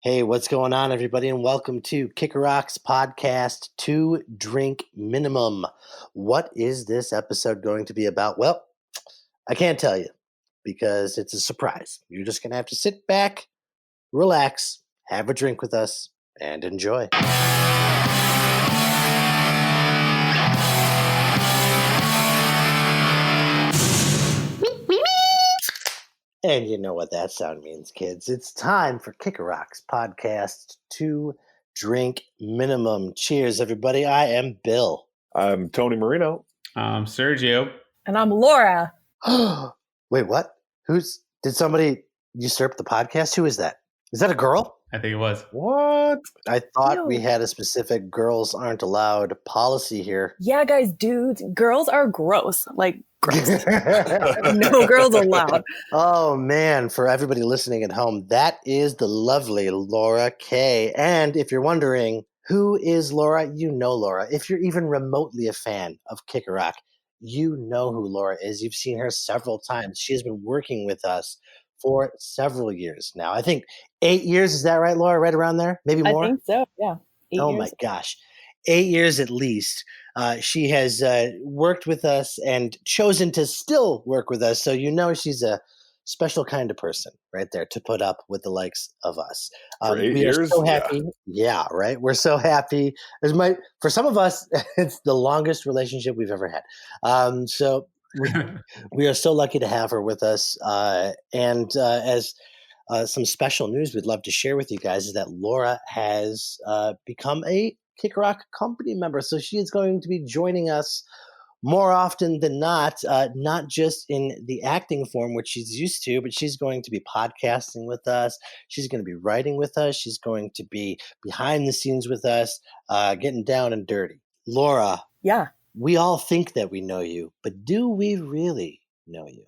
Hey, what's going on, everybody, and welcome to Kicker Rock's podcast, Two Drink Minimum. What is this episode going to be about? Well, I can't tell you because it's a surprise. You're just going to have to sit back, relax, have a drink with us, and enjoy. And you know what that sound means, kids. It's time for Kicker Rock's podcast, Two Drink Minimum. Cheers, everybody. I am Bill. I'm Tony Marino. I'm Sergio. And I'm Lora. Wait, what? Did somebody usurp the podcast? Who is that? Is that a girl? I think it was. What? I thought we had a specific girls aren't allowed policy here. Yeah, guys, dudes, girls are gross. Like, gross. No girls allowed. Oh, man. For everybody listening at home, that is the lovely Lora K. And if you're wondering, who is Lora? You know Lora. If you're even remotely a fan of Kicker Rock, you know who Lora is. You've seen her several times. She has been working with us for several years now. I think 8 years. Is that right, Laura? Right around there? Maybe more? I think so, yeah. 8 years. Oh, my gosh. 8 years at least. She has worked with us and chosen to still work with us. So you know she's a special kind of person right there to put up with the likes of us. For 8 we years? are so happy. Yeah, right? We're so happy. For some of us, it's the longest relationship we've ever had. So we are so lucky to have her with us. And as some special news we'd love to share with you guys is that Lora has become a Kick Rock company member. So she is going to be joining us more often than not just in the acting form, which she's used to, but she's going to be podcasting with us. She's going to be writing with us. She's going to be behind the scenes with us, getting down and dirty. Lora. Yeah. We all think that we know you, but do we really know you?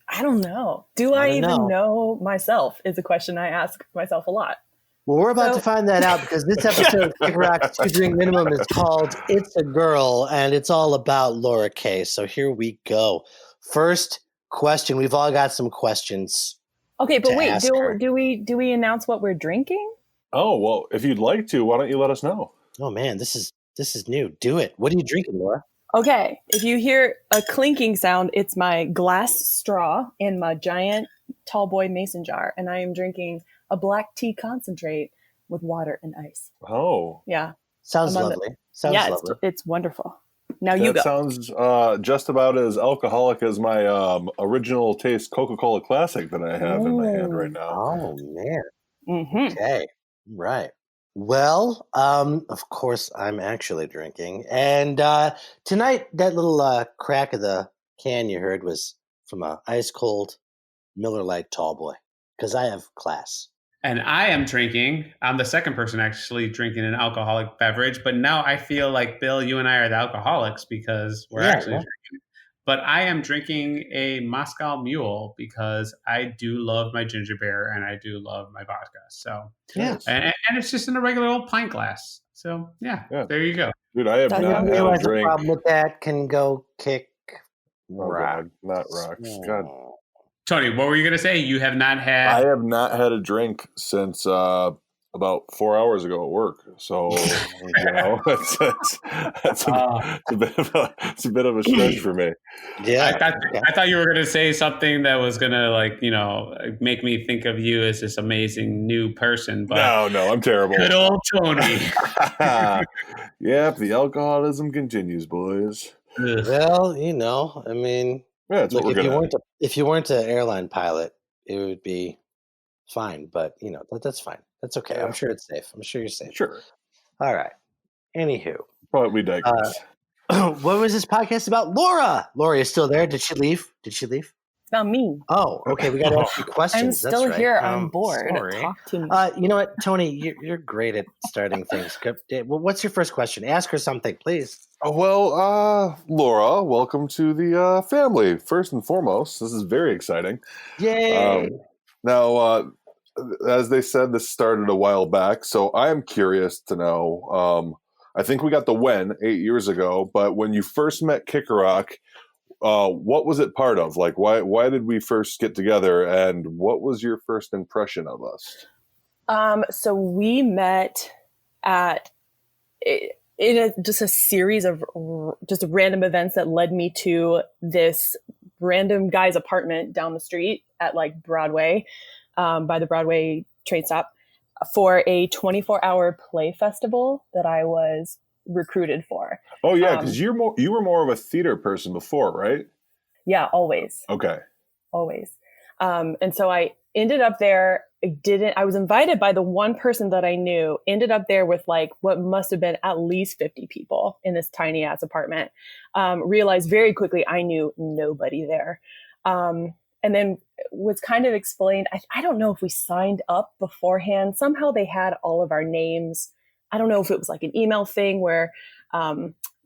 I don't know. Do I even know myself is a question I ask myself a lot. Well, we're about to find that out because this episode of Kick Rock's Two Drink Minimum is called It's a Girl, and it's all about Lora K. So here we go. First question. We've all got some questions. Okay, but wait, do we announce what we're drinking? Oh, well, if you'd like to, why don't you let us know? Oh, man, this is new. Do it. What are you drinking, Lora? Okay, if you hear a clinking sound, it's my glass straw in my giant tall boy mason jar, and I am drinking a black tea concentrate with water and ice. Oh. Yeah. Sounds lovely. Lovely. It's wonderful. Now you go. That sounds just about as alcoholic as my original taste Coca-Cola Classic that I have in my hand right now. Oh, man. Mm-hmm. Okay. Right. Well, of course, I'm actually drinking. And tonight, that little crack of the can you heard was from a ice-cold Miller Lite tall boy, because I have class. And I am drinking. I'm the second person actually drinking an alcoholic beverage. But now I feel like, Bill, you and I are the alcoholics because we're actually drinking. But I am drinking a Moscow Mule because I do love my ginger beer and I do love my vodka. So, yeah. And it's just in a regular old pint glass. So, yeah. There you go. Dude, I have not had a drink. The problem with that can go kick rock. Not rocks. God. Tony, what were you going to say? You have not had... I have not had a drink since about 4 hours ago at work. So, you know, it's a bit of a stretch for me. Yeah. I thought you were going to say something that was going to, make me think of you as this amazing new person. But no, I'm terrible. Good old Tony. Yep, the alcoholism continues, boys. Well, I mean... Yeah, that's what we're gonna. If you weren't an airline pilot, it would be fine. But that's fine. That's okay. Yeah. I'm sure it's safe. I'm sure you're safe. Sure. All right. Anywho, but we digress. What was this podcast about? Lora. Lora is still there. Did she leave? It's about me. Oh, okay. We got to ask you questions. I'm still here on board. Sorry. Talk to me. You know what, Tony? You're great at starting things. What's your first question? Ask her something, please. Well, Lora, welcome to the family. First and foremost, this is very exciting. Yay! Now, as they said, this started a while back, so I am curious to know. I think we got the when 8 years ago, but when you first met Kicker Rock, what was it part of? Like, why did we first get together, and what was your first impression of us? So we met at just a series of just random events that led me to this random guy's apartment down the street at like Broadway, by the Broadway train stop, for a 24-hour play festival that I was recruited for. Oh yeah, because you were more of a theater person before, right? Yeah, always. Okay. Always. And so I ended up there. I was invited by the one person that I knew, ended up there with like what must have been at least 50 people in this tiny ass apartment. Realized very quickly I knew nobody there. And then was kind of explained, I don't know if we signed up beforehand. Somehow they had all of our names. I don't know if it was like an email thing where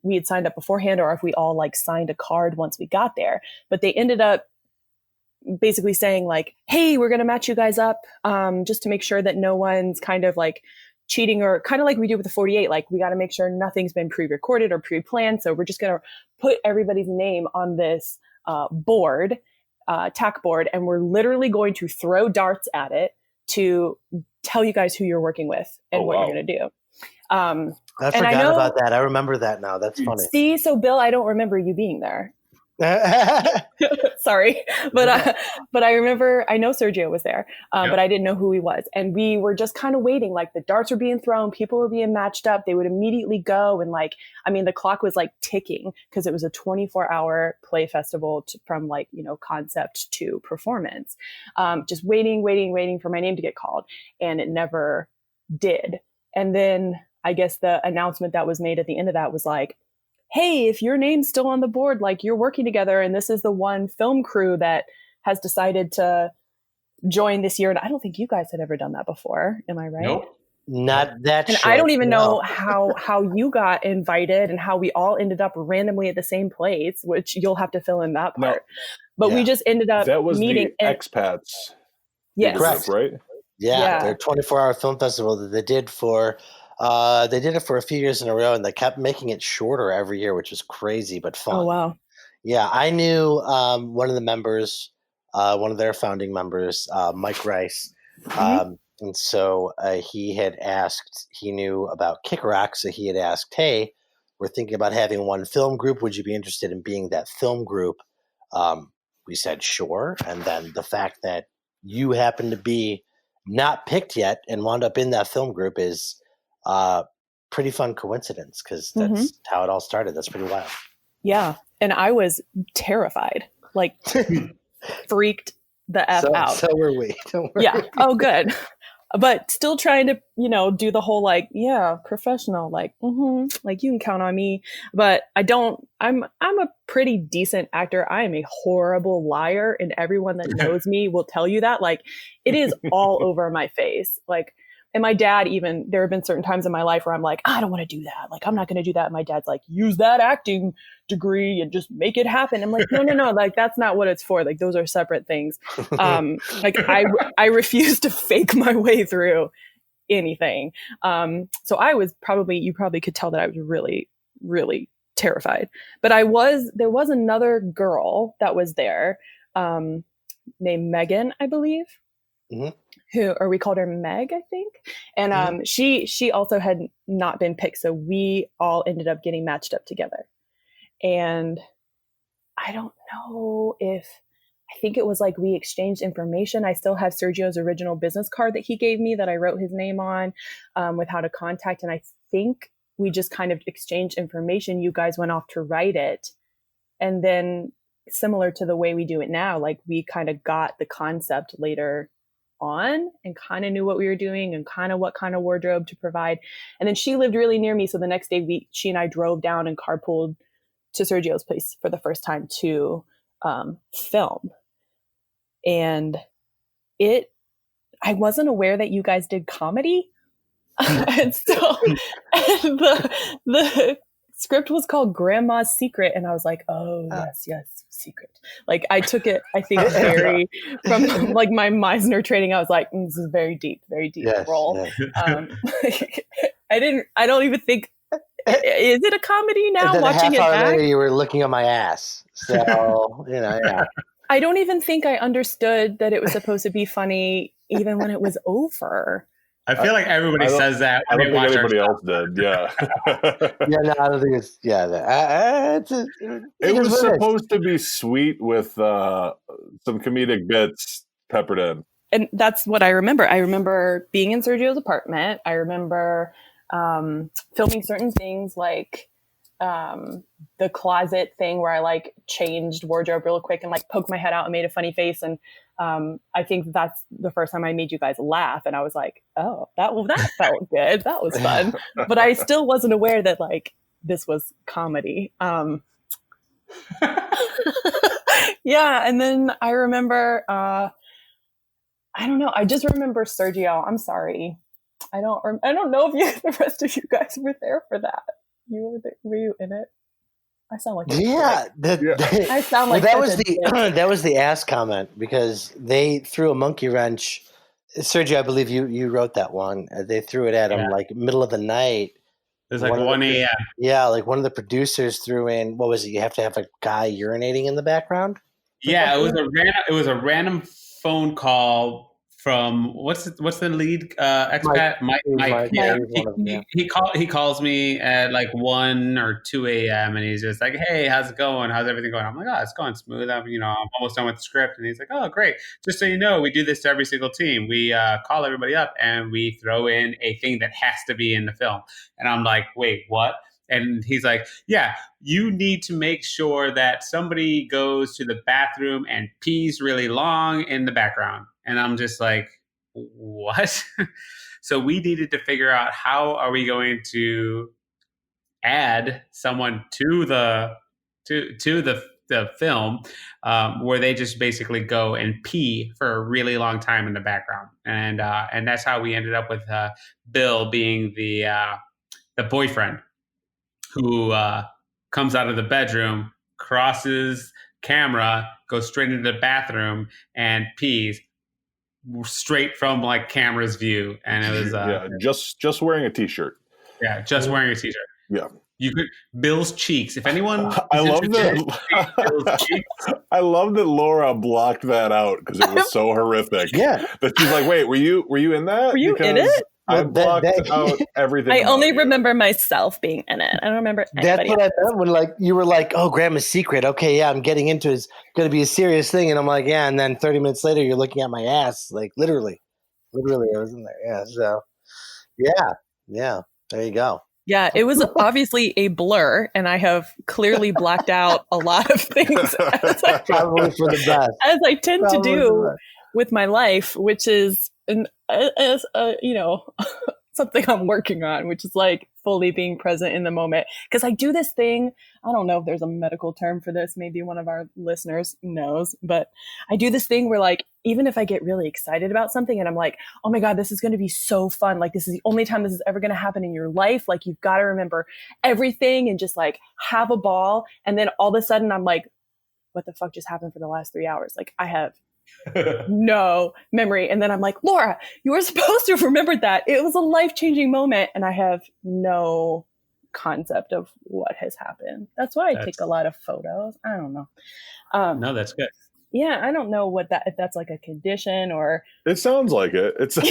we had signed up beforehand or if we all like signed a card once we got there. But they ended up basically saying like, hey, we're going to match you guys up just to make sure that no one's kind of like cheating, or kind of like we do with the 48. Like we got to make sure nothing's been pre-recorded or pre-planned. So we're just going to put everybody's name on this board, tack board, and we're literally going to throw darts at it to tell you guys who you're working with and what you're going to do. I forgot about that. I remember that now. That's funny. See, so Bill, I don't remember you being there. Sorry, but I remember, I know Sergio was there, but I didn't know who he was. And we were just kind of waiting, like the darts were being thrown, people were being matched up. They would immediately go. And like, I mean, the clock was like ticking because it was a 24-hour play festival from like, you know, concept to performance. Just waiting for my name to get called. And it never did. And then I guess the announcement that was made at the end of that was like, hey, if your name's still on the board, like you're working together and this is the one film crew that has decided to join this year. And I don't think you guys had ever done that before. Am I right? Nope. Not that. And I don't even know how you got invited and how we all ended up randomly at the same place, which you'll have to fill in that part. But we just ended up that was meeting the expats. Yes. Correct, right? Yeah, their 24-hour film festival that they did for a few years in a row, and they kept making it shorter every year, which was crazy but fun. Oh, wow. Yeah, I knew one of the members, one of their founding members, Mike Rice. And so he had asked, he knew about Kick Rock, so he had asked, hey, we're thinking about having one film group. Would you be interested in being that film group? We said, sure. And then the fact that you happen to be not picked yet and wound up in that film group is pretty fun coincidence, because that's how it all started. That's pretty wild. Yeah. And I was terrified, like freaked the F out. So were we. Don't worry. Yeah. Oh, good. But still trying to, you know, do the whole like, yeah, professional, like, like you can count on me. But I'm a pretty decent actor. I am a horrible liar, and everyone that knows me will tell you that. Like, it is all over my face. Like, and my dad, even, there have been certain times in my life where I'm like, I don't want to do that. Like, I'm not going to do that. And my dad's like, use that acting degree and just make it happen. I'm like, no. Like, that's not what it's for. Like, those are separate things. Like I refuse to fake my way through anything. So you probably could tell that I was really, really terrified, but there was another girl that was there, named Megan, I believe. Or we called her Meg, I think. And she also had not been picked. So we all ended up getting matched up together. And I don't know I think it was like we exchanged information. I still have Sergio's original business card that he gave me that I wrote his name on, with how to contact. And I think we just kind of exchanged information. You guys went off to write it. And then similar to the way we do it now, like we kind of got the concept later on and kind of knew what we were doing and kind of what kind of wardrobe to provide. And then she lived really near me. So the next day she and I drove down and carpooled to Sergio's place for the first time to film. And I wasn't aware that you guys did comedy. And so the script was called Grandma's Secret. And I was like, oh, yes, secret. Like I took it, I think, very from like my Meisner training. I was like, this is very deep role. Yes. I don't even think, is it a comedy now? Watching it back, later, you were looking at my ass. So, yeah. I don't even think I understood that it was supposed to be funny even when it was over. I feel like everybody says that I when don't they think watch anybody our else did. Yeah. Yeah, no, I don't think it's It was supposed to be sweet with some comedic bits peppered in. And that's what I remember. I remember being in Sergio's apartment. I remember filming certain things like the closet thing where I like changed wardrobe real quick and like poked my head out and made a funny face. And I think that's the first time I made you guys laugh. And I was like, oh, that felt good. That was fun. But I still wasn't aware that like this was comedy. Yeah. And then I remember, I don't know. I just remember Sergio. I'm sorry. I don't know if the rest of you guys were there for that. Were you in it? I sound like I sound like that was the ass comment because they threw a monkey wrench. Sergio, I believe you wrote that one. They threw it at him like middle of the night. It was like 1 a.m. Yeah, like one of the producers threw in. What was it? You have to have a guy urinating in the background. Yeah, it was a random phone call from what's the lead expat Mike. Yeah, he calls me at like 1 or 2 a.m. and he's just like, hey, how's it going? How's everything going? I'm like, oh, it's going smooth. I'm almost done with the script. And he's like, oh, great. Just so you know, we do this to every single team. We call everybody up and we throw in a thing that has to be in the film. And I'm like, wait, what? And he's like, yeah, you need to make sure that somebody goes to the bathroom and pees really long in the background. And I'm just like, what? So we needed to figure out how are we going to add someone to the film where they just basically go and pee for a really long time in the background. And that's how we ended up with Bill being the boyfriend who comes out of the bedroom, crosses camera, goes straight into the bathroom, and pees straight from like camera's view. And it was just wearing a t-shirt. Yeah, just wearing a t-shirt. Yeah. You could Bill's cheeks. If anyone, I love that. I love that Laura blocked that out because it was so horrific. Yeah, that she's like, "Wait, were you in that? Were you in it?" I blocked out everything. I only remember myself being in it. I don't remember anybody. That's what I meant when like you were like, "Oh, Grandma's secret." Okay, yeah, I'm getting into it. It's going to be a serious thing, and I'm like, "Yeah." And then 30 minutes later, you're looking at my ass, like literally, I was in there. Yeah, so yeah. There you go. Yeah, it was obviously a blur, and I have clearly blacked out a lot of things. Probably for the best, as I tend to do with my life, which is something I'm working on, which is like fully being present in the moment. Because I do this thing, I don't know if there's a medical term for this, maybe one of our listeners knows, but I do this thing where like, even if I get really excited about something and I'm like, oh my God, this is going to be so fun. Like this is the only time this is ever going to happen in your life. Like you've got to remember everything and just like have a ball. And then all of a sudden I'm like, what the fuck just happened for the last 3 hours? Like I have no memory. And then I'm like, Laura, you were supposed to have remembered that. It was a life-changing moment. And I have no concept of what has happened. That's why I take a lot of photos. I don't know. No, that's good. Yeah, I don't know if that's like a condition or. It sounds like it. It sounds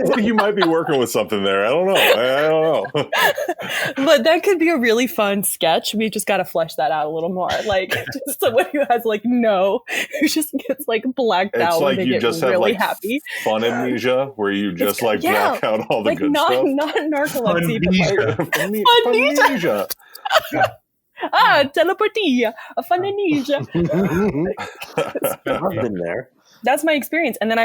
like you might be working with something there. I don't know. But that could be a really fun sketch. We just got to flesh that out a little more. Like just someone who has like who just gets like blacked out like when they get really happy. Fun amnesia where you just black out all the like good stuff. Not narcolepsy, but Amnesia. Teleportia, a funamnesia. I've been there. That's my experience. And then I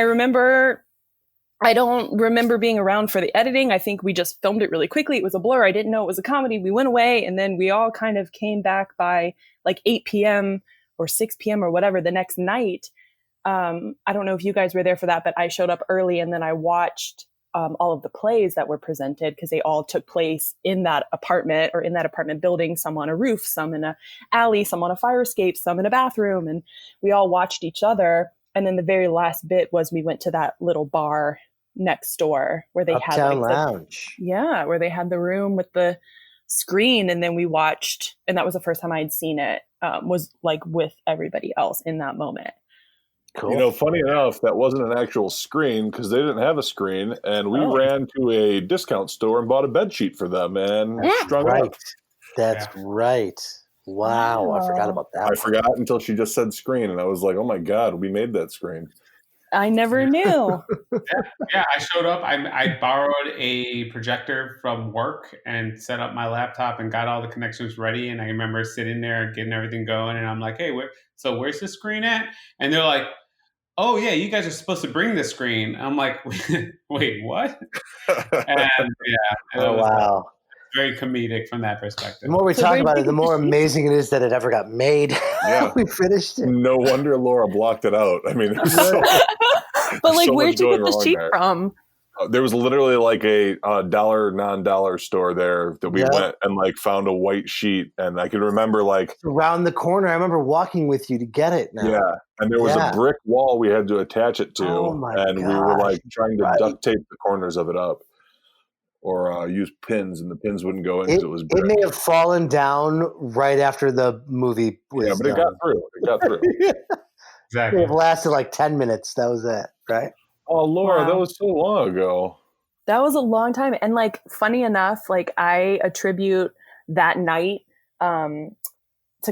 don't remember being around for the editing. I think we just filmed it really quickly. It was a blur. I didn't know it was a comedy. We went away and then we all kind of came back by like 8 p.m. or 6 p.m. or whatever the next night. I don't know if you guys were there for that, but I showed up early and then I watched all of the plays that were presented because they all took place in that apartment or in that apartment building, some on a roof, some in a alley, some on a fire escape, some in a bathroom. And we all watched each other. And then the very last bit was we went to that little bar next door where they had like lounge. Where they had the room with the screen. And then we watched, and that was the first time I'd seen it, was like with everybody else in that moment. Cool. Funny enough, that wasn't an actual screen because they didn't have a screen, and we ran to a discount store and bought a bed sheet for them and strung it Right. up. That's right. Wow. I forgot about that. I forgot until she just said screen, and I was like, "Oh my god, we made that screen." I never knew. Yeah, I showed up. I borrowed a projector from work and set up my laptop and got all the connections ready. And I remember sitting there getting everything going. And I'm like, hey, where's the screen at? And they're like, oh, yeah, you guys are supposed to bring the screen. I'm like, wait, what? And yeah, it was wow. very comedic from that perspective. The more we talk about it, the more amazing it is that it ever got made. Yeah. We finished it. No wonder Laura blocked it out. I mean, but like, where'd you get the sheet from? There was literally like a dollar, non-dollar store there that we went and like found a white sheet, and I can remember like around the corner. I remember walking with you to get it. Now. Yeah, and there was a brick wall we had to attach it to, and we were like trying to duct tape the corners of it up, or use pins, and the pins wouldn't go in because it was brick. It may have fallen down right after the movie was but it got through. It got through. Exactly. It lasted like 10 minutes. That was it, right? Oh, Laura, that was so long ago. That was a long time. And like, funny enough, like I attribute that night to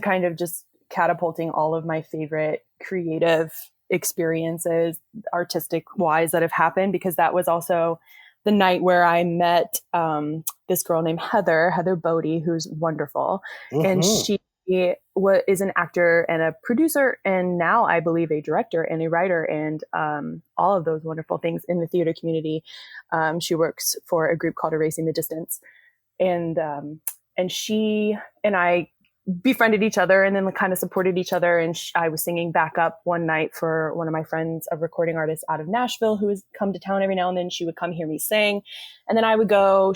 kind of just catapulting all of my favorite creative experiences, artistic wise, that have happened, because that was also the night where I met this girl named Heather Bodie, who's wonderful. And she is an actor and a producer, and now I believe a director and a writer, and all of those wonderful things in the theater community. She works for a group called Erasing the Distance, and she and I befriended each other, and then kind of supported each other. And I was singing backup one night for one of my friends, a recording artist out of Nashville who has come to town every now and then. She would come hear me sing, and then I would go.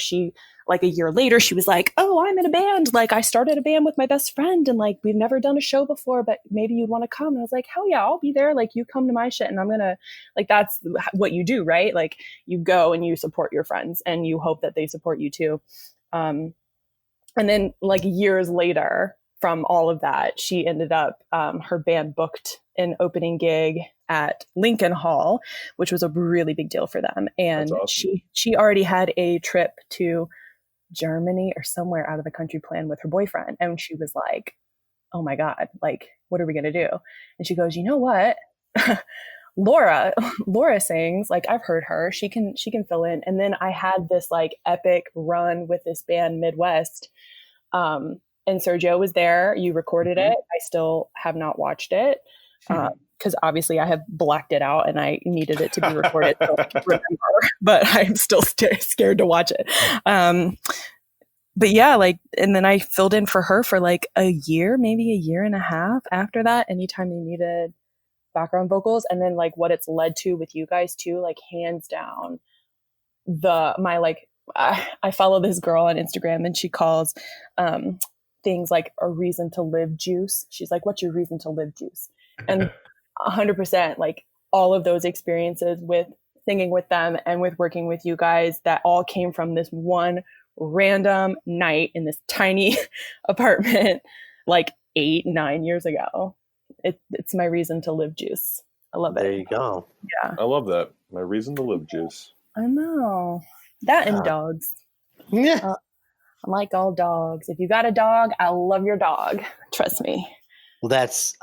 Like a year later, she was like, oh, I'm in a band. Like I started a band with my best friend, and like, we've never done a show before, but maybe you'd want to come. And I was like, hell yeah, I'll be there. Like you come to my shit and I'm going to like, that's what you do, right? Like you go and you support your friends and you hope that they support you too. And then like years later from all of that, she ended up, her band booked an opening gig at Lincoln Hall, which was a really big deal for them. And awesome. she already had a trip to Germany or somewhere out of the country planned with her boyfriend. And she was like, oh my God, like, what are we going to do? And she goes, you know what? Laura sings, like I've heard her, she can fill in. And then I had this like epic run with this band Midwest. And Sergio was there. You recorded it. I still have not watched it. Because obviously I have blacked it out and I needed it to be recorded so I can remember, but I'm still scared to watch it. But yeah, like, and then I filled in for her for like a year, maybe a year and a half after that, anytime they needed background vocals. And then like what it's led to with you guys too, like hands down, I follow this girl on Instagram and she calls things like a reason to live juice. She's like, what's your reason to live juice? And 100%, like all of those experiences with singing with them and with working with you guys, that all came from this one random night in this tiny apartment, like 8-9 years ago. It's my reason to live juice. I love it. There you go. Yeah. I love that. My reason to live juice. I know. That and dogs. Yeah. I like all dogs. If you got a dog, I love your dog. Trust me. Well, that's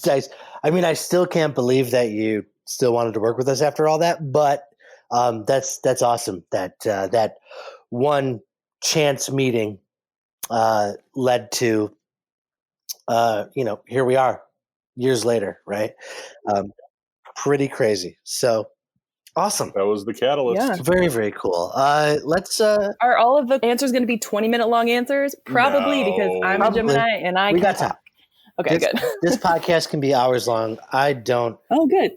nice. I mean, I still can't believe that you still wanted to work with us after all that, but that's awesome. That one chance meeting led to here we are years later, right? Pretty crazy. So awesome. That was the catalyst. Yeah. Very, very cool. Let's are all of the answers going to be 20-minute long answers? Probably, because I'm a Gemini and I got time. Okay, good. This podcast can be hours long. I don't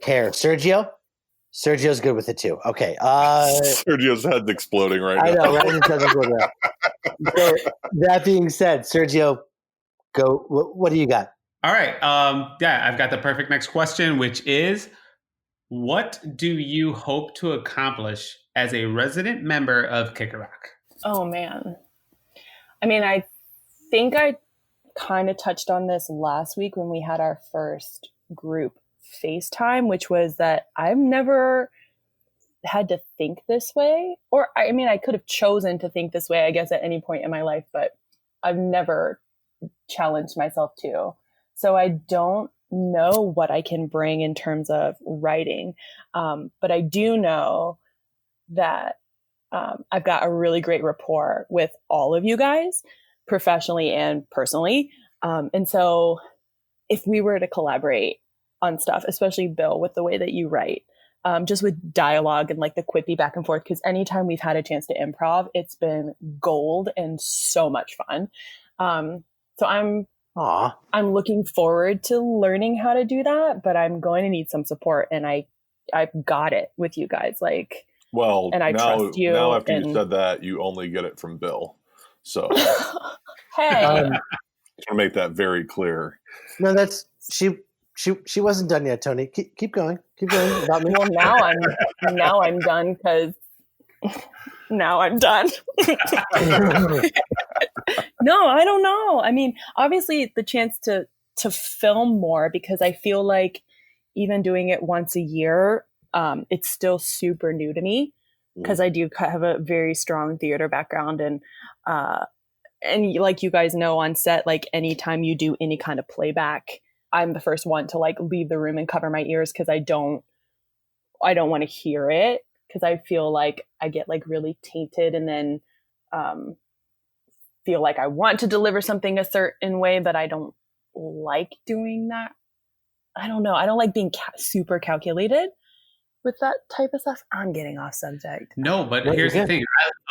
care. Sergio's good with it too. Okay. Sergio's head's exploding right now. I know, right? His head's exploding right. So that being said, Sergio, go. What do you got? All right. I've got the perfect next question, which is, what do you hope to accomplish as a resident member of Kick Rock? Oh, man. I mean, I think I kind of touched on this last week when we had our first group FaceTime, which was that I've never had to think this way, or I mean, I could have chosen to think this way, I guess, at any point in my life, but I've never challenged myself to. So I don't know what I can bring in terms of writing. But I do know that I've got a really great rapport with all of you guys, professionally and personally. And so if we were to collaborate on stuff, especially Bill, with the way that you write, just with dialogue and like the quippy back and forth, because anytime we've had a chance to improv, it's been gold and so much fun. So I'm looking forward to learning how to do that, but I'm going to need some support, and I've got it with you guys. Like, well, and I trust you. Now after you said that, you only get it from Bill. So hey, just want to make that very clear. No, that's she wasn't done yet, Tony. Keep going about me. Well, now I'm done because now I'm done. No, I don't know. I mean, obviously the chance to film more, because I feel like even doing it once a year, it's still super new to me, because I do have a very strong theater background, and like you guys know on set, like anytime you do any kind of playback, I'm the first one to like leave the room and cover my ears, because I don't want to hear it, because I feel like I get like really tainted, and then feel like I want to deliver something a certain way, but I don't like doing that. I don't know. I don't like being super calculated with that type of stuff. I'm getting off subject. No, but here's the thing.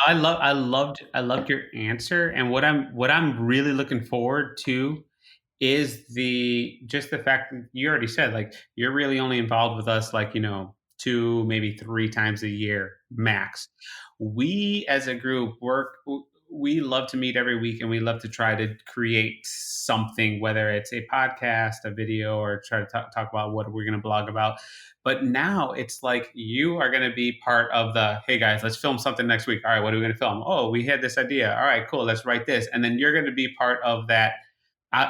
I loved your answer, and what I'm really looking forward to is the fact that you already said, like, you're really only involved with us, like, 2, maybe 3 times a year max. We as a group we love to meet every week, and we love to try to create something, whether it's a podcast, a video, or try to talk about what we're going to blog about. But now it's like you are going to be part of the, hey guys, let's film something next week. All right, what are we going to film? Oh, we had this idea. All right, cool. Let's write this. And then you're going to be part of that.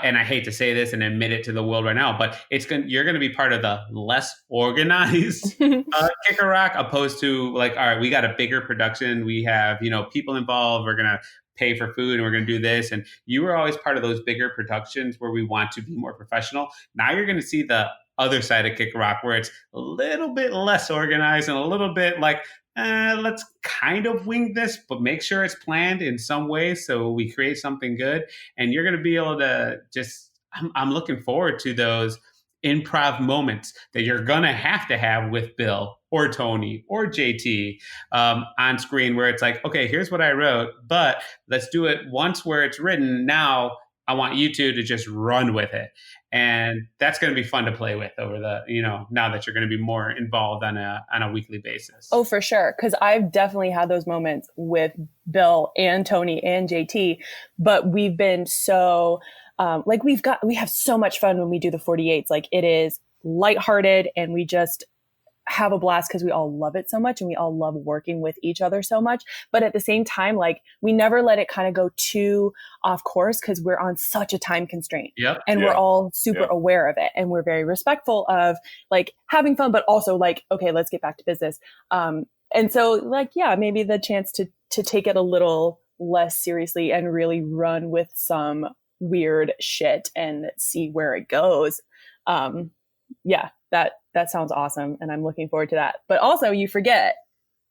And I hate to say this and admit it to the world right now, but you're going to be part of the less organized Kicker Rock, opposed to like, all right, we got a bigger production. We have, people involved. We're going to pay for food, and we're going to do this. And you were always part of those bigger productions where we want to be more professional. Now you're going to see the other side of Kicker Rock, where it's a little bit less organized and a little bit like, let's kind of wing this, but make sure it's planned in some way so we create something good. And you're going to be able to I'm looking forward to those improv moments that you're going to have with Bill or Tony or JT on screen, where it's like, okay, here's what I wrote, but let's do it once where it's written. Now I want you two to just run with it. And that's going to be fun to play with over the, now that you're going to be more involved on a weekly basis. Oh, for sure. Because I've definitely had those moments with Bill and Tony and JT, but we've been so, we have so much fun when we do the 48s. Like, it is lighthearted, and we just have a blast because we all love it so much, and we all love working with each other so much. But at the same time, like, we never let it kind of go too off course, because we're on such a time constraint. Yep. And we're all super aware of it, and we're very respectful of like having fun, but also like, okay, let's get back to business. And so like, yeah, maybe the chance to take it a little less seriously and really run with some weird shit and see where it goes. Yeah, that sounds awesome, and I'm looking forward to that. But also, you forget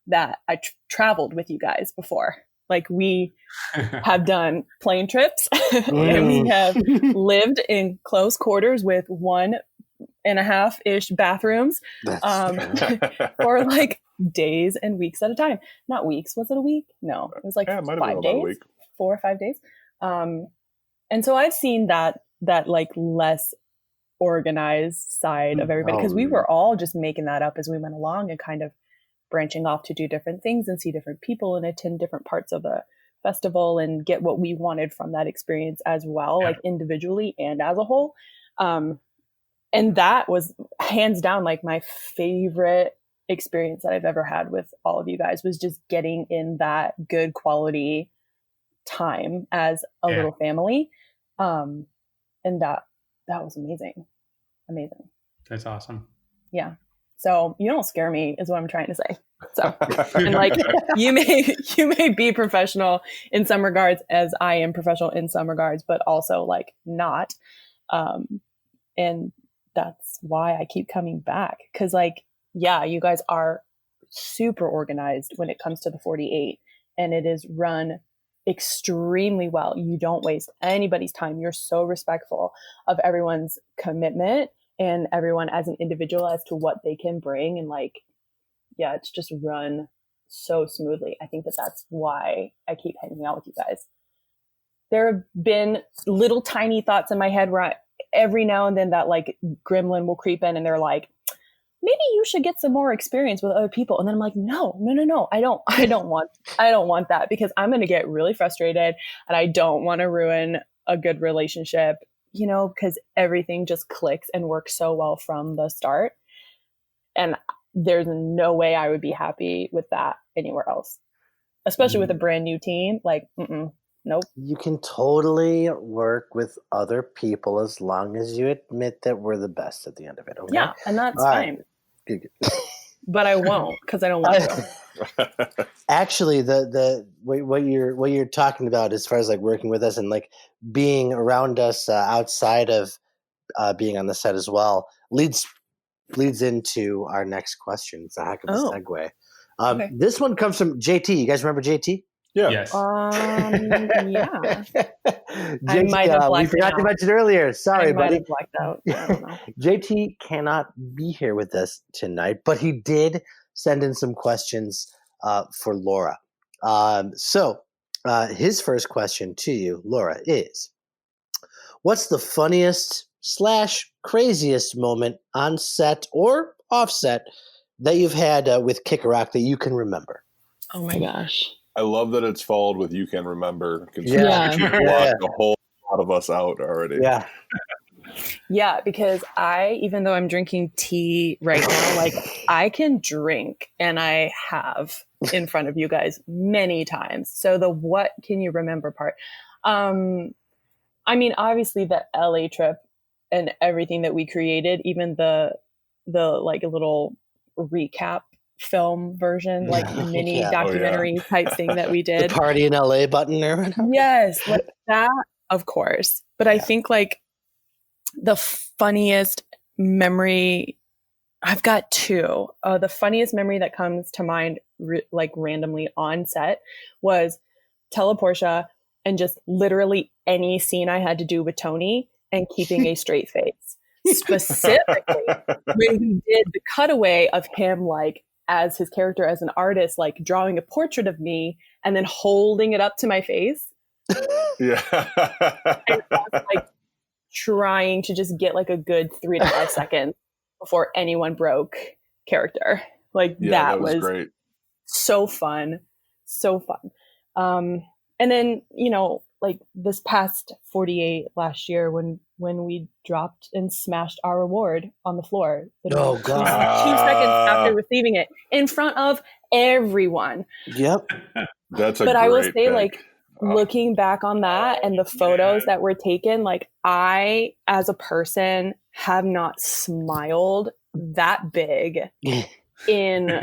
that I traveled with you guys before. Like, we have done plane trips, and we have lived in close quarters with 1.5-ish bathrooms for like days and weeks at a time. Not weeks. Was it a week? No, it was like 5 days, 4 or 5 days. And so I've seen that like less organized side of everybody, because we were all just making that up as we went along, and kind of branching off to do different things and see different people and attend different parts of the festival and get what we wanted from that experience as well, like individually and as a whole. And that was hands down like my favorite experience that I've ever had with all of you guys, was just getting in that good quality time as a little family. And that was amazing. That's awesome. Yeah. So you don't scare me is what I'm trying to say. So, and like you may be professional in some regards as I am professional in some regards, but also like not. And that's why I keep coming back. Cause like, yeah, you guys are super organized when it comes to the 48 and it is run extremely well. You don't waste anybody's time. You're so respectful of everyone's commitment and everyone as an individual as to what they can bring. And like, yeah, it's just run so smoothly. I think that that's why I keep hanging out with you guys. There have been little tiny thoughts in my head where every now and then that like gremlin will creep in and they're like, maybe you should get some more experience with other people. And then I'm like, no, I don't want that because I'm going to get really frustrated and I don't want to ruin a good relationship, you know, because everything just clicks and works so well from the start. And there's no way I would be happy with that anywhere else, especially with a brand new team. Like, nope. You can totally work with other people as long as you admit that we're the best at the end of it. Okay? Yeah, and that's All right. fine. Good. But I won't because I don't want to. Actually, the what you're talking about as far as like working with us and like being around us outside of being on the set as well leads into our next question. It's a heck of a segue. Okay. This one comes from JT. You guys remember JT? Yeah. Yes. Yeah. JT, I might have blacked we forgot to mention earlier. Sorry, I might buddy. have blacked out. I don't know. JT cannot be here with us tonight, but he did send in some questions for Lora. So his first question to you, Lora, is what's the funniest / craziest moment on set or offset that you've had with Kick Rock that you can remember? Oh my gosh. I love that it's followed with "you can remember." Yeah. You blocked a whole lot of us out already. Yeah. Yeah, because even though I'm drinking tea right now, like I can drink and I have in front of you guys many times. So the what can you remember part? I mean, obviously the LA trip and everything that we created, even the like a little recap film version, like mini documentary type thing that we did. The party in LA button or whatever. Yes, like that, of course. But I think like the funniest memory, I've got two. The funniest memory that comes to mind like randomly on set was Teleportia and just literally any scene I had to do with Tony and keeping a straight face. Specifically, when we did the cutaway of him like as his character as an artist, like drawing a portrait of me and then holding it up to my face. Yeah. And I was, like trying to just get like a good 3 to 5 seconds before anyone broke character. Like that was great. So fun. And then, you know, like this past 48 last year when we dropped and smashed our award on the floor. Oh, God. 2 seconds after receiving it in front of everyone. Yep. But I will say, like, looking back on that and the photos that were taken, like I, as a person, have not smiled that big in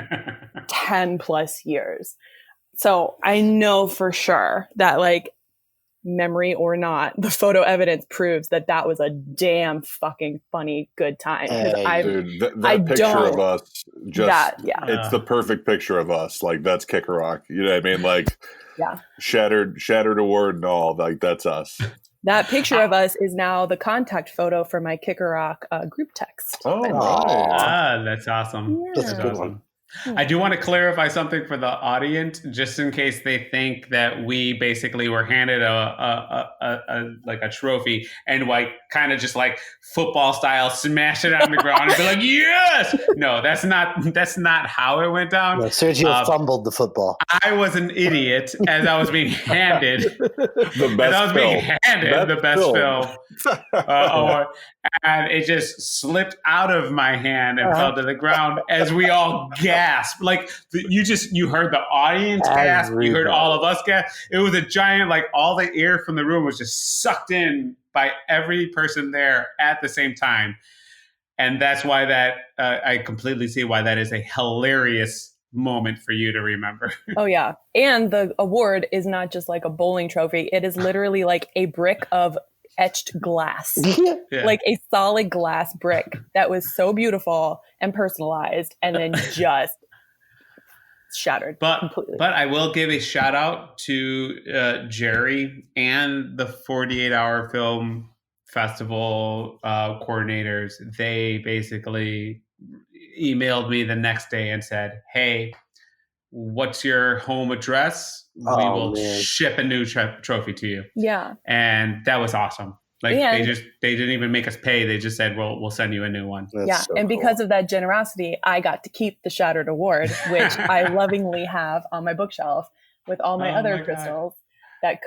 10 plus years. So I know for sure that like memory or not, the photo evidence proves that that was a damn fucking funny good time. Dude, that picture of us, it's the perfect picture of us. Like that's Kick Rock. You know what I mean? Like shattered award and all. Like that's us. That picture of us is now the contact photo for my Kick Rock group text. Oh, right. That's awesome. Yeah. That's a good one. I do want to clarify something for the audience, just in case they think that we basically were handed a trophy and like kind of just like football style smash it on the ground and be like, yes. No, that's not how it went down. No, Sergio fumbled the football. I was an idiot as I was being handed the best film award, and it just slipped out of my hand and fell to the ground as we all gasped. Like you heard the audience gasp, you heard all of us gasp. It was a giant, like all the air from the room was just sucked in by every person there at the same time. And that's why that I completely see why that is a hilarious moment for you to remember. Oh yeah. And the award is not just like a bowling trophy. It is literally like a brick of etched glass. Yeah. Like a solid glass brick that was so beautiful and personalized and then just shattered completely. But I will give a shout out to Jerry and the 48 Hour Film Festival coordinators. They basically emailed me the next day and said, "Hey, what's your home address? We will ship a new trophy to you." Yeah. And that was awesome. Like they didn't even make us pay. They just said, "Well, we'll send you a new one." That's so cool. Because of that generosity, I got to keep the Shattered Award, which I lovingly have on my bookshelf with all my other crystals that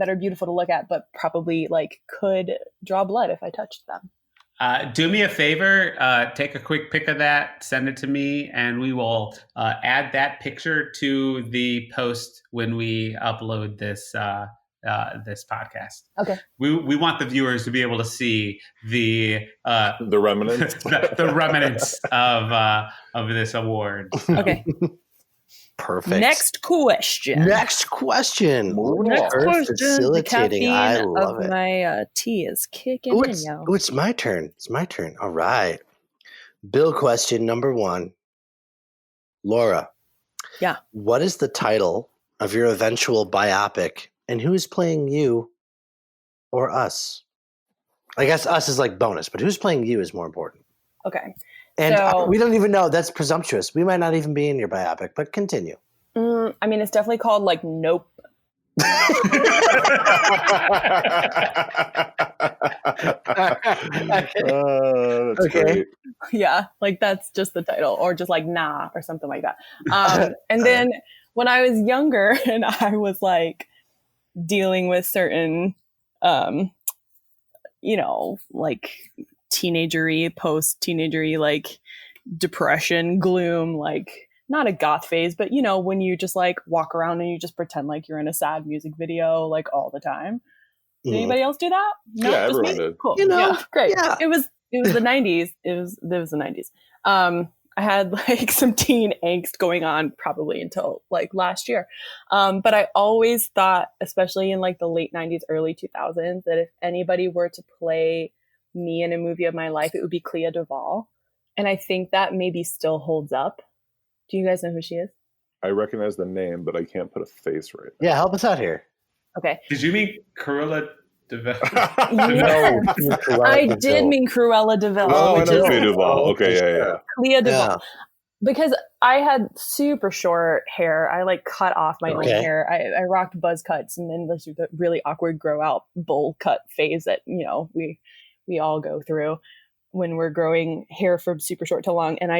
are beautiful to look at, but probably like could draw blood if I touched them. Do me a favor, take a quick pic of that, send it to me, and we will add that picture to the post when we upload this this podcast. Okay. We want the viewers to be able to see the remnants, the remnants of this award. Okay. Perfect. Next question. Facilitating. I love it. My tea is kicking in, y'all. Oh, it's my turn. All right. Bill, question number 1. Laura. Yeah. What is the title of your eventual biopic, and who is playing you or us? I guess us is like bonus, but who's playing you is more important. Okay. And we don't even know. That's presumptuous. We might not even be in your biopic, but continue. I mean, it's definitely called like Nope. That's great. Yeah, like that's just the title, or just like Nah or something like that. And then when I was younger and I was like dealing with certain, like teenagery, post-teenagery, like depression, gloom, like not a goth phase, but when you just like walk around and you just pretend like you're in a sad music video like all the time. Did anybody else do that? No, yeah, just everyone me? did. Cool. Yeah, great. Yeah. It was the 90s. It was the 90s. I had like some teen angst going on probably until like last year. But I always thought, especially in like the late 90s, early 2000s, that if anybody were to play me in a movie of my life, it would be Clea Duvall. And I think that maybe still holds up. Do you guys know who she is? I recognize the name, but I can't put a face right now. Yeah, help us out here. Okay. Did you mean Cruella DeVille? Yeah. I did mean Cruella DeVille. Oh, I know Clea Duvall. Okay, yeah. Clea Duvall. Yeah. Because I had super short hair. I like cut off my own hair. I rocked buzz cuts, and then the really awkward grow out bowl cut phase that we all go through when we're growing hair from super short to long. And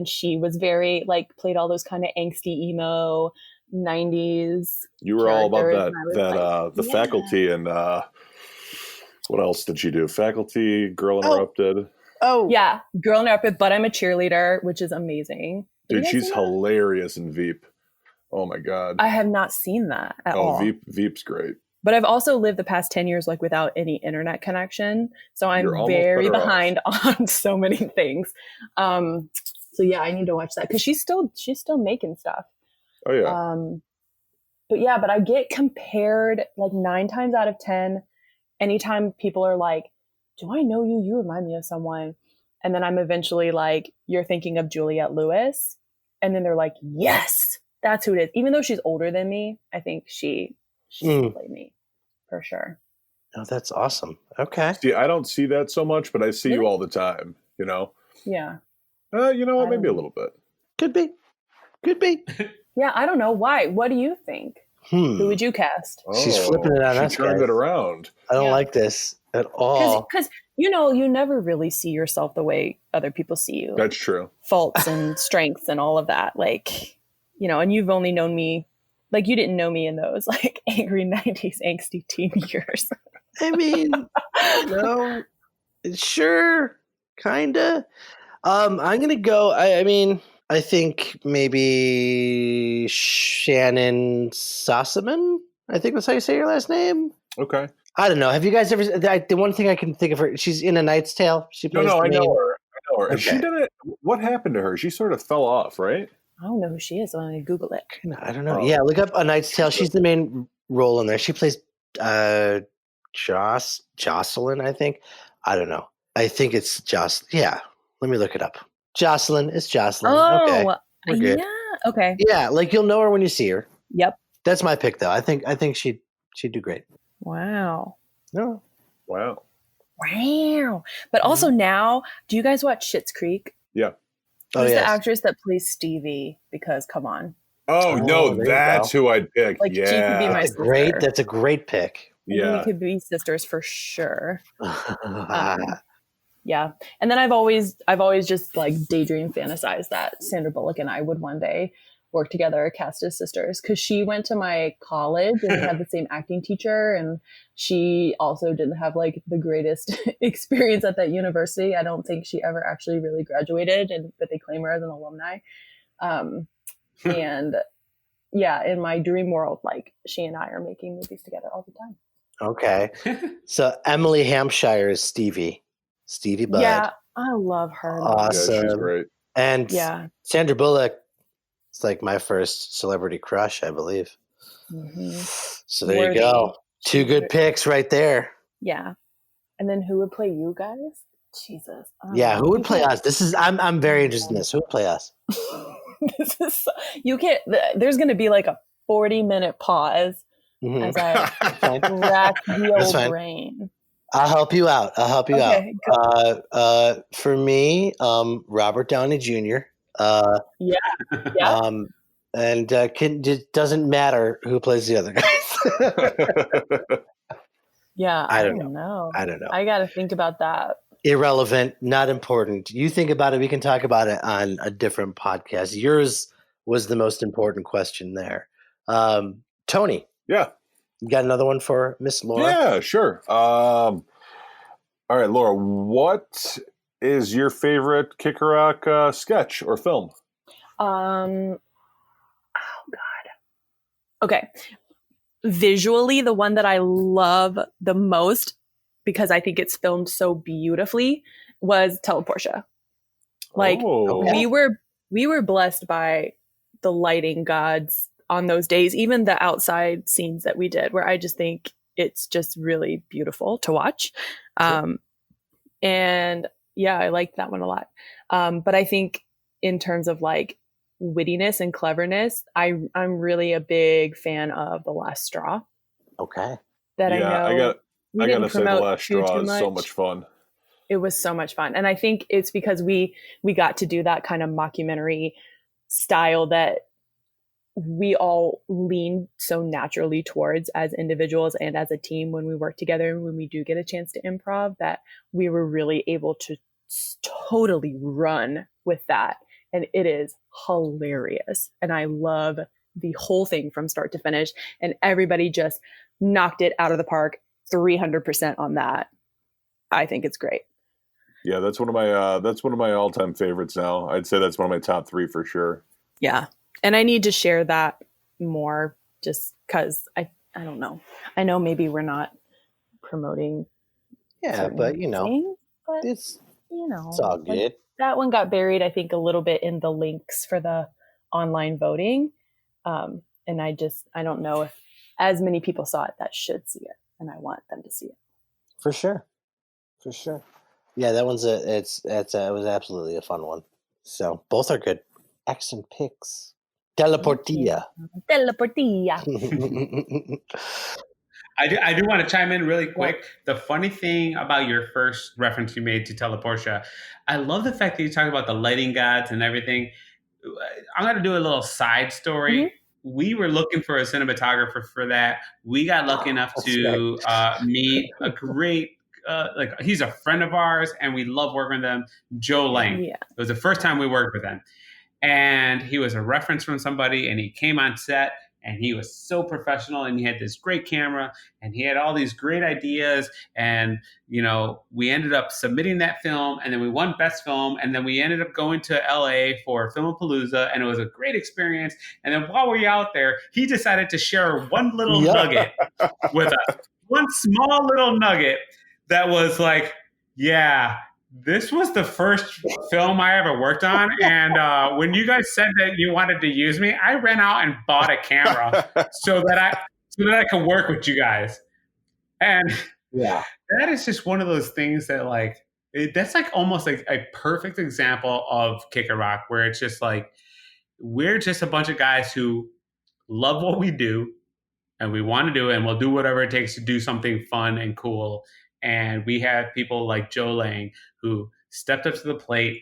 she was very like played all those kind of angsty emo 90s. You were all about the Faculty, and what else did she do? Faculty, Girl Interrupted. Oh yeah, Girl Interrupted, but I'm a cheerleader, which is amazing. Dude, she's hilarious in Veep. Oh my god. I have not seen that at all. Veep's great. But I've also lived the past 10 years like without any internet connection. So I'm very behind on so many things. So yeah, I need to watch that because she's still making stuff. Oh yeah. But I get compared like 9 times out of 10 anytime people are like, do I know you? You remind me of someone. And then I'm eventually like, you're thinking of Juliette Lewis. And then they're like, yes, that's who it is. Even though she's older than me, I think she played me for sure. Oh, that's awesome. Okay. See, I don't see that so much, but I see you all the time, Yeah. You know what? Maybe a little bit. Could be. Yeah, I don't know. Why? What do you think? Who would you cast? She's flipping it on us. She turned it around. I don't like this at all. Because you never really see yourself the way other people see you. That's true. Faults and strengths and all of that. Like, and you've only known me, like you didn't know me in those like angry 90s angsty teen years. I mean, sure, kinda. I'm gonna go. I think maybe Shannon Sossaman. I think that's how you say your last name. Okay. I don't know. Have you guys ever? The one thing I can think of her. She's in A Knight's Tale. She plays. No, I know her. know her. Okay. She didn't. What happened to her? She sort of fell off, right? I don't know who she is. I'm going to Google it. I don't know. Oh. Yeah, look up A Knight's Tale. She's the main role in there. She plays Jocelyn, I think. I don't know. I think it's Jocelyn. Yeah, let me look it up. Jocelyn is Jocelyn. Okay, we're good. Yeah. Okay. Yeah, like you'll know her when you see her. Yep. That's my pick, though. I think she'd do great. Wow. No. Wow. Wow. But also now, do you guys watch Schitt's Creek? Yeah. Who's yes. the actress that plays Stevie? Because come on. Oh, no, there you that's go. who I'd pick. Like, she could be yeah. my sister. That's a great pick. I think Yeah. we could be sisters for sure. Yeah. And then I've always just like daydream fantasized that Sandra Bullock and I would one day work together, cast as sisters, because she went to my college and we had the same acting teacher, and she also didn't have like the greatest experience at that university. I don't think she ever actually really graduated, but they claim her as an alumni. And yeah, in my dream world, like she and I are making movies together all the time. Okay. So Emily Hampshire is Stevie Budd. Yeah, I love her. Awesome. Yeah, she's great. And Yeah. Sandra Bullock is like my first celebrity crush, I believe. Mm-hmm. So there you go. Two good picks right there. Yeah. And then who would play you guys? Jesus. Yeah, who would play us? I'm very interested in this. Who would play us? This is you can't. There's going to be like a 40-minute pause as I rack the old brain. I'll help you out. Okay, For me, Robert Downey Jr. Yeah. And it doesn't matter who plays the other guys. Yeah, I don't know. I got to think about that. Irrelevant, not important. You think about it, we can talk about it on a different podcast. Yours was the most important question there. Tony. Yeah. You got another one for Miss Laura? Yeah, sure. All right, Laura, what is your favorite Kick Rock sketch or film? Oh God. Okay. Visually, the one that I love the most, because I think it's filmed so beautifully, was Teleportia. Like we were blessed by the lighting gods on those days, even the outside scenes that we did, where I just think it's just really beautiful to watch. And yeah, I liked that one a lot. But I think in terms of like wittiness and cleverness, I'm really a big fan of The Last Straw. Okay. That I know. I gotta say, The Last Straw is so much fun. It was so much fun. And I think it's because we got to do that kind of mockumentary style that we all lean so naturally towards as individuals and as a team when we work together, and when we do get a chance to improv, that we were really able to totally run with that. And it is hilarious. And I love the whole thing from start to finish. And everybody just knocked it out of the park 300% on that. I think it's great. Yeah, that's one of my all-time favorites now. I'd say that's one of my top 3 for sure. Yeah. And I need to share that more, just because I don't know. I know maybe we're not promoting. Yeah, but you know, things, but, it's it's all good. Like, that one got buried, I think, a little bit in the links for the online voting. And I don't know if as many people saw it that should see it, and I want them to see it. For sure. Yeah, that one's it was absolutely a fun one. So both are good. Excellent picks. Teleportia. I do want to chime in really quick. The funny thing about your first reference you made to Teleportia, I love the fact that you talk about the lighting gods and everything. I'm going to do a little side story. Mm-hmm. We were looking for a cinematographer for that. We got lucky enough to meet a great, he's a friend of ours, and we love working with him, Joe Lang. Yeah. It was the first time we worked with him. And he was a reference from somebody, and he came on set, and he was so professional, and he had this great camera, and he had all these great ideas. And, we ended up submitting that film, and then we won Best Film, and then we ended up going to LA for Filmapalooza, and it was a great experience. And then while we were out there, he decided to share one little nugget with us, one small little nugget that was like, yeah, This was the first film I ever worked on, and when you guys said that you wanted to use me, I ran out and bought a camera so that I could work with you guys. And Yeah. that is just one of those things that that's like almost like a perfect example of Kicker Rock, where it's just like we're just a bunch of guys who love what we do and we want to do it, and we'll do whatever it takes to do something fun and cool. And we have people like Joe Lang who stepped up to the plate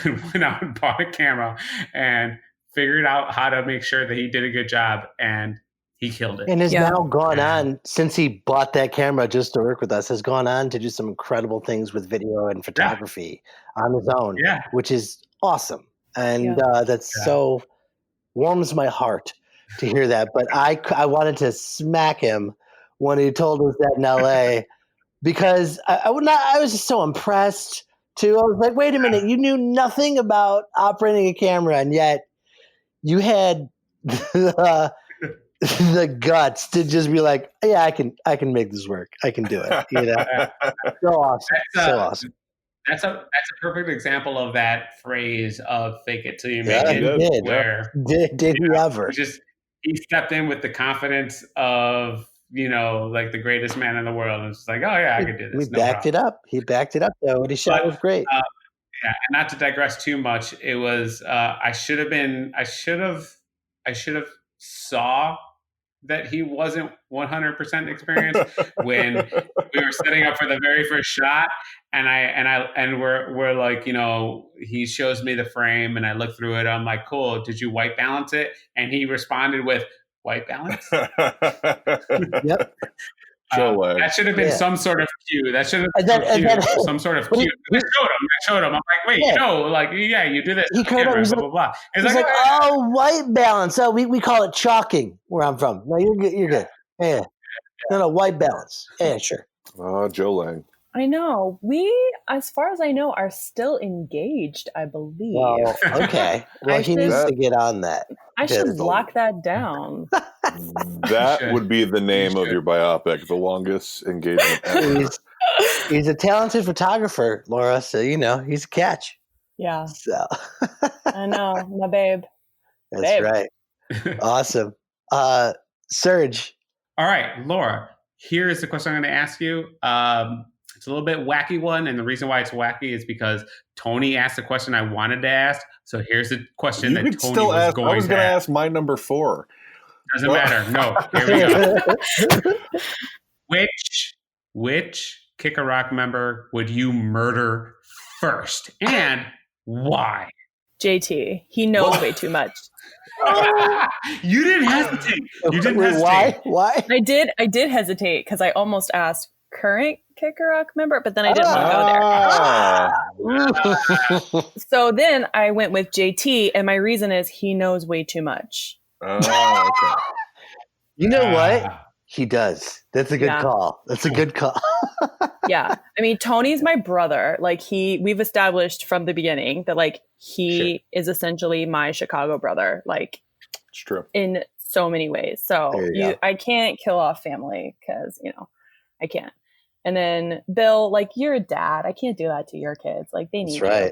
and went out and bought a camera and figured out how to make sure that he did a good job, and he killed it. And has now gone on, since he bought that camera just to work with us, has gone on to do some incredible things with video and photography on his own, which is awesome. And that's so warms my heart to hear that. But I wanted to smack him when he told us that in LA because I was just so impressed too. I was like, wait a minute, you knew nothing about operating a camera, and yet you had the guts to just be like, yeah, I can make this work. I can do it. You know, so awesome, so awesome. That's a perfect example of that phrase of "fake it till you make it." Where did he ever? He stepped in with the confidence of like the greatest man in the world, and it's like, oh yeah, I could do this. We backed it up. He backed it up though. What he shot was great. And not to digress too much, it was I should have saw that he wasn't 100% experienced when we were setting up for the very first shot, and we're like, he shows me the frame and I look through it. I'm like, cool. Did you white balance it? And he responded with white balance. Yep. That should have been some sort of cue. That should have been some sort of cue. I showed him. I'm like, wait, you do this. He blah, blah, blah. He's like, oh, white balance. Oh, we call it chalking where I'm from. No, you're good. You're good. Yeah. No, white balance. Yeah, sure. Oh, Joe Lang. I know. We, as far as I know, are still engaged, I believe. Well, okay. Well, he needs to get on that. I should lock that down. That would be the name of your biopic, The Longest Engagement Ever. He's a talented photographer, Laura, so he's a catch. Yeah. So I know, my babe. That's right. Awesome. Serge. All right, Laura, here is the question I'm going to ask you. It's a little bit wacky one, and the reason why it's wacky is because Tony asked the question I wanted to ask. So here's the question that Tony was going to ask. I was going to ask my number 4. Doesn't matter. No, here we go. Which Kicker Rock member would you murder first, and why? JT. He knows way too much. You didn't hesitate. You didn't hesitate. Why? I did hesitate because I almost asked current Kicker Rock member, but then I didn't want to go there. So then I went with JT, and my reason is he knows way too much. Oh, okay. You know what? He does. That's a good call. That's a good call. Yeah. I mean, Tony's my brother. Like we've established from the beginning that he is essentially my Chicago brother. Like, it's true in so many ways. So I can't kill off family because, I can't. And then Bill, you're a dad. I can't do that to your kids. They need you.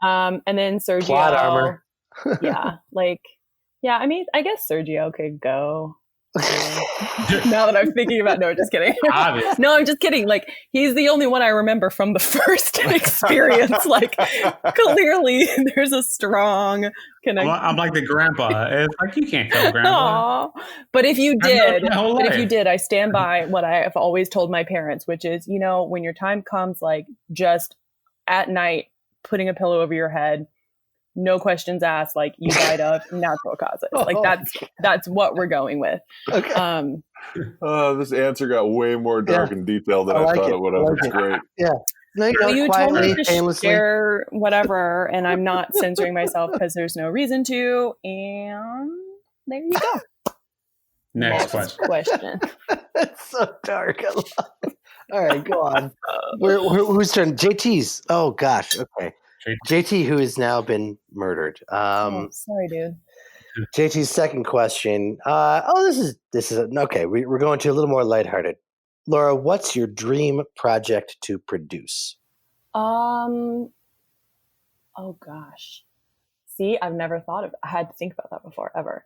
And then Sergio. Plot armor. I mean, I guess Sergio could go. Now that I'm thinking about, no, just kidding. No, I'm just kidding. He's the only one I remember from the first experience. Clearly there's a strong connection. I'm like the grandpa. It's you can't kill grandpa. Aww. But if you did, I stand by what I have always told my parents, which is, when your time comes, just at night, putting a pillow over your head, no questions asked, you died of natural causes. That's what we're going with. Okay. This answer got way more dark and detailed than I thought it would have. It's great. Yeah. You told me to share whatever, and I'm not censoring myself because there's no reason to. And there you go. Next question. It's so dark. I love it. All right, go on. Whose turn? JT's. Oh gosh. Okay. JT, who has now been murdered. Sorry, dude. JT's second question. This is okay. We're going to a little more lighthearted. Laura, what's your dream project to produce? Oh gosh. See, I've never I had to think about that before ever.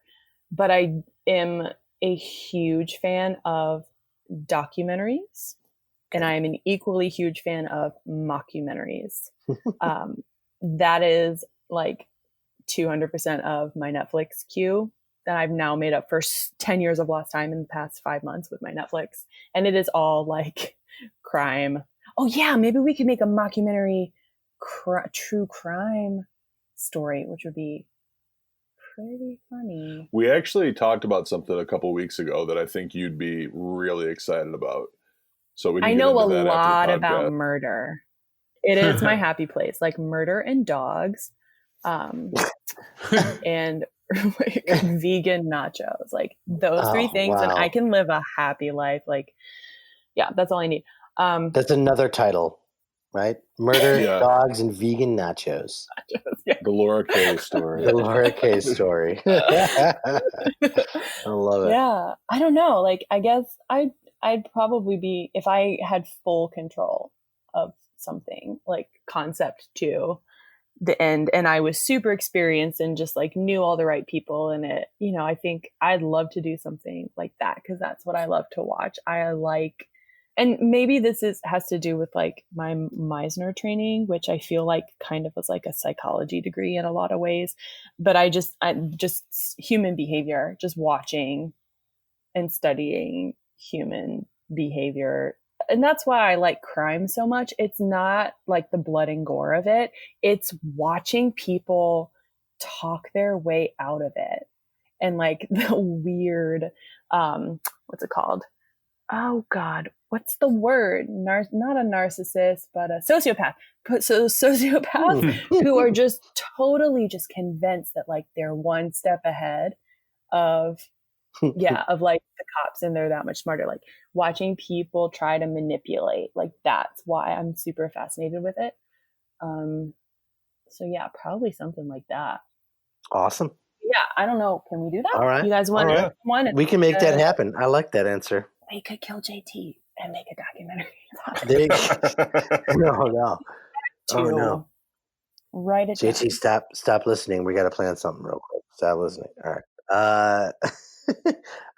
But I am a huge fan of documentaries, and I am an equally huge fan of mockumentaries. That is like 200% of my Netflix queue that I've now made up for 10 years of lost time in the past 5 months with my Netflix. And it is all like crime. Oh, yeah, maybe we could make a mockumentary true crime story, which would be pretty funny. We actually talked about something a couple weeks ago that I think you'd be really excited about. So we can I know a that lot about murder. It is my happy place, like murder and dogs, and like vegan nachos, like those three things, and I can live a happy life. Like, yeah, that's all I need. That's another title, right? Murder, dogs, and vegan nachos. Yeah. The Lora K story. The Lora K story. I love it. Yeah, I don't know. Like, I guess I'd probably be, if I had full control of something, like concept to the end, and I was super experienced and just like knew all the right people in it, I think I'd love to do something like that, because that's what I love to watch. I like, and maybe this has to do with like my Meisner training, which I feel like kind of was like a psychology degree in a lot of ways, but I just human behavior, just watching and studying human behavior. And that's why I like crime so much. It's not like the blood and gore of it. It's watching people talk their way out of it. And like the weird, what's it called? Oh God, what's the word? Not a narcissist, but a sociopath. So sociopaths who are just totally just convinced that like they're one step ahead of of like the cops, and they're that much smarter. Like watching people try to manipulate, like that's why I'm super fascinated with it. So yeah, probably something like that. Awesome. Yeah, I don't know. Can we do that? All right. You guys want one? We can make that happen. I like that answer. We could kill JT and make a documentary. No. Oh no. Write it JT, down. stop listening. We got to plan something real quick. Stop listening. All right.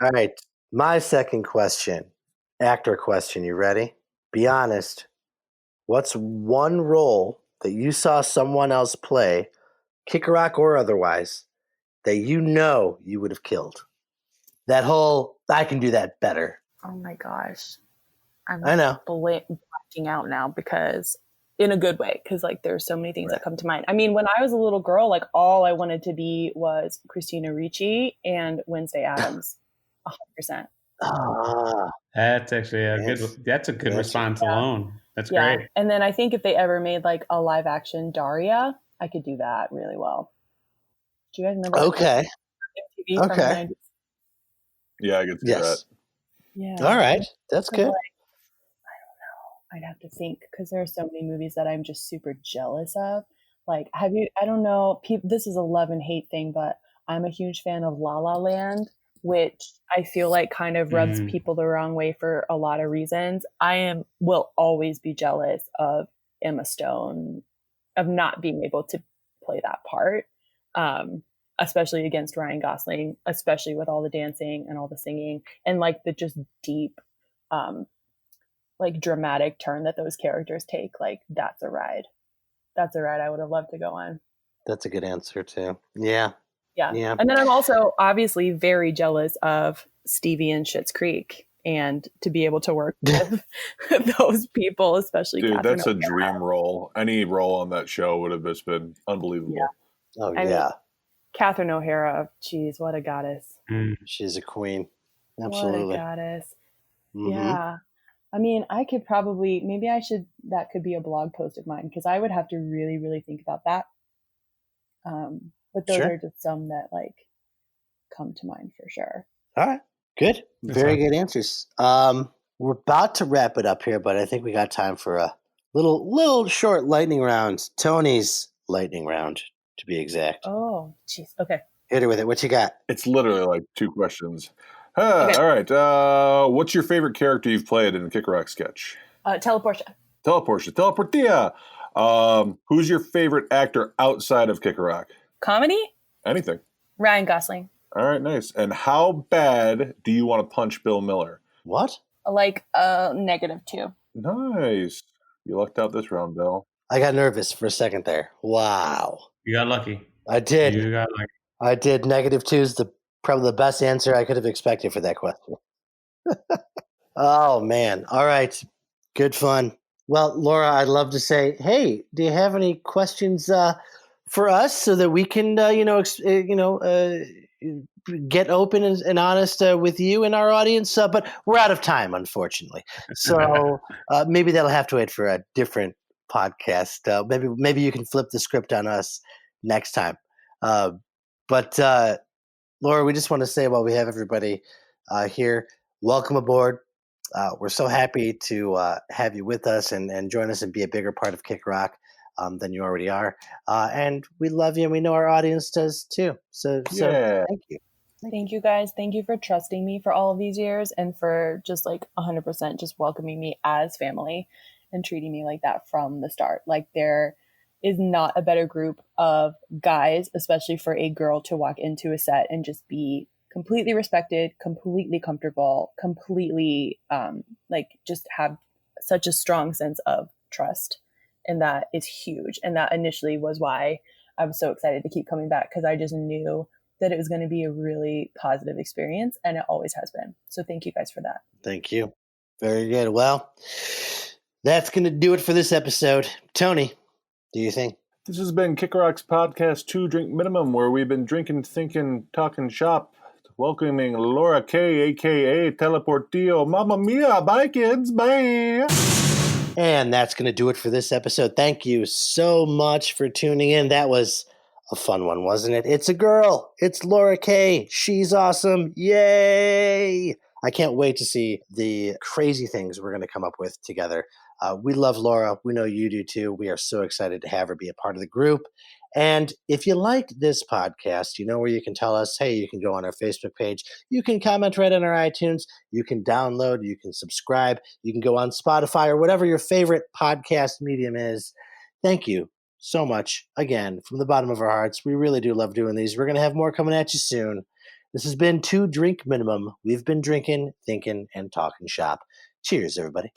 All right. My second question, actor question. You ready? Be honest. What's one role that you saw someone else play, Kick Rock or otherwise, that you would have killed? That whole, I can do that better. Oh my gosh. I know. Blacking out now, because in a good way, because like there's so many things that come to mind. I mean, when I was a little girl, like all I wanted to be was Christina Ricci and Wednesday Addams. 100%. That's actually that's a good response alone. That's great. And then I think if they ever made like a live action Daria, I could do that really well. Do you guys remember? Okay. MTV from the 90s? Yeah, I get to do that. Yeah. All right. That's good. Like, I don't know. I'd have to think, because there are so many movies that I'm just super jealous of. Like, I don't know, this is a love and hate thing, but I'm a huge fan of La La Land, which I feel like kind of rubs people the wrong way for a lot of reasons. Will always be jealous of Emma Stone, of not being able to play that part, especially against Ryan Gosling, especially with all the dancing and all the singing and like the just deep, like dramatic turn that those characters take. Like that's a ride I would have loved to go on. That's a good answer too. Yeah. And then I'm also obviously very jealous of Stevie and Schitt's Creek, and to be able to work with those people, especially Dude, Catherine that's O'Hara. A dream role. Any role on that show would have just been unbelievable. Oh yeah. Catherine O'Hara, geez, what a goddess. She's a queen. Absolutely. What a goddess. Yeah. I mean, I could probably, that could be a blog post of mine, because I would have to really, really think about that. But those are just some that like come to mind for sure. All right. Good. Very good answers. We're about to wrap it up here, but I think we got time for a little short lightning round. Tony's lightning round, to be exact. Oh, jeez. Okay. Hit her with it. What you got? It's literally like 2 questions. Okay. All right. What's your favorite character you've played in a Kick Rock sketch? Teleportia. Teleportia. Who's your favorite actor outside of Kick Rock? Comedy? Anything. Ryan Gosling. All right, nice. And how bad do you want to punch Bill Miller? What? Like -2. Nice. You lucked out this round, Bill. I got nervous for a second there. Wow. You got lucky. I did. You got lucky. I did. -2 is probably the best answer I could have expected for that question. Oh, man. All right. Good fun. Well, Laura, I'd love to say, hey, do you have any questions for us so that we can, get open and honest with you and our audience? But we're out of time, unfortunately. So maybe that'll have to wait for a different podcast. Maybe you can flip the script on us next time. But Laura, we just want to say while we have everybody here, welcome aboard. We're so happy to have you with us and join us and be a bigger part of Kick Rock than you already are. And we love you, and we know our audience does too. So thank you. Thank you guys. Thank you for trusting me for all of these years and for just like 100% just welcoming me as family and treating me like that from the start. Like there is not a better group of guys, especially for a girl to walk into a set and just be completely respected, completely comfortable, completely just have such a strong sense of trust. And that is huge. And that initially was why I was so excited to keep coming back, because I just knew that it was going to be a really positive experience, and it always has been. So thank you guys for that. Thank you. Very good. Well, that's going to do it for this episode. Tony, do you think? This has been Kick Rock's podcast 2 Drink Minimum, where we've been drinking, thinking, talking shop, welcoming Lora K, a.k.a. Teleportillo. Mamma mia. Bye, kids. Bye. And that's going to do it for this episode. Thank you so much for tuning in. That was a fun one, wasn't it? It's a girl. It's Lora K. She's awesome. Yay! I can't wait to see the crazy things we're going to come up with together. We love Laura. We know you do too. We are so excited to have her be a part of the group. And if you like this podcast, you know where you can tell us, hey, you can go on our Facebook page. You can comment right on our iTunes. You can download. You can subscribe. You can go on Spotify or whatever your favorite podcast medium is. Thank you so much. Again, from the bottom of our hearts, we really do love doing these. We're going to have more coming at you soon. This has been 2 Drink Minimum. We've been drinking, thinking, and talking shop. Cheers, everybody.